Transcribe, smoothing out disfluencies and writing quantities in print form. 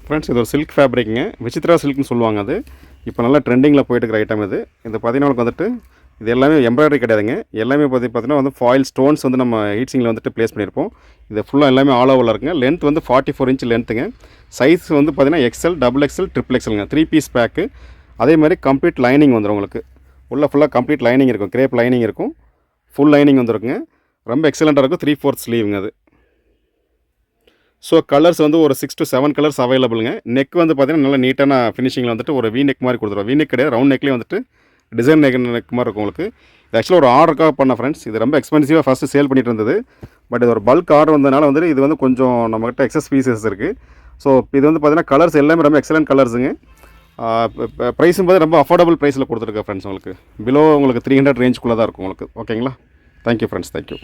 Friends இது ஒரு silk ஃபேப்ரிக்குங்க, Vichitra சில்க்னு சொல்லுவாங்க. அது இப்போ நல்லா ட்ரெண்டிங்கில் போயிட்டு இருக்கிற ஐட்டம் இது. இது பார்த்தீங்கன்னா உங்களுக்கு வந்துட்டு இது எல்லாமே எம்ப்ராய்டரி கிடையாதுங்க. எல்லாமே பார்த்தீங்கன்னா வந்து ஃபாயில் ஸ்டோன்ஸ் வந்து நம்ம ஹீட்ஸிங்கில் வந்துட்டு ப்ளேஸ் பண்ணியிருப்போம். இது ஃபுல்லாக எல்லாமே ஆல் ஓவரில் இருக்குங்க. லென்த் வந்து 44 இன்ச் லென்த்துங்க. சைஸ் வந்து பார்த்தீங்கன்னா எக்ஸ்எல், டபுள் எக்ஸ்எல், ட்ரிபிள் எக்ஸ்எல்ங்க. 3 பீஸ் பேக்கு. அதே மாதிரி கம்ப்ளீட் லைனிங் வந்துடும் உங்களுக்கு. உள்ளே ஃபுல்லாக கம்ப்ளீட் லைனிங் இருக்கும், கிரேப் லைனிங் இருக்கும், ஃபுல் லைனிங் வந்துருக்குங்க. ரொம்ப எக்ஸலண்ட்டாக இருக்கும். 3/4 ஸ்லீவுங்க அது. ஸோ கலர்ஸ் வந்து ஒரு 6 to 7 கலர்ஸ் அவைலபிளுங்க. நெக் வந்து பார்த்தீங்கன்னா நல்லா நீட்டான ஃபினிஷிங்கில் வந்துட்டு ஒரு வி நெக் மாதிரி கொடுத்துருவோம். வி நெக் கிடையாது, ரவுண்ட் நெக்லேயே வந்துட்டு டிசைன் நெக் மாதிரி இருக்கும் உங்களுக்கு. இது ஆக்சுவலாக ஒரு ஆர்டருக்காக பண்ண ஃப்ரெண்ட்ஸ். இது ரொம்ப எக்ஸ்பென்சிவாக ஃபஸ்ட்டு சேல் பண்ணிட்டு இருந்தது. பட் இது ஒரு பல்க் ஆர்டர் வந்ததுனால வந்துட்டு இது வந்து கொஞ்சம் நம்மகிட்ட எக்ஸஸ் பீசஸ் இருக்குது. ஸோ இது வந்து பார்த்தீங்கன்னா கலர்ஸ் எல்லாமே ரொம்ப எக்ஸலண்ட் கலர்ஸுங்க. ப்ரைஸும் பார்த்து ரொம்ப அஃபோர்டபுள் ப்ரைஸில் கொடுத்துருக்கேன் ஃப்ரெண்ட்ஸ். உங்களுக்கு பிலோ உங்களுக்கு 300 ரேஞ்சுக்குள்ளே தான் இருக்கும் உங்களுக்கு. ஓகேங்களா? Thank you friends, thank you.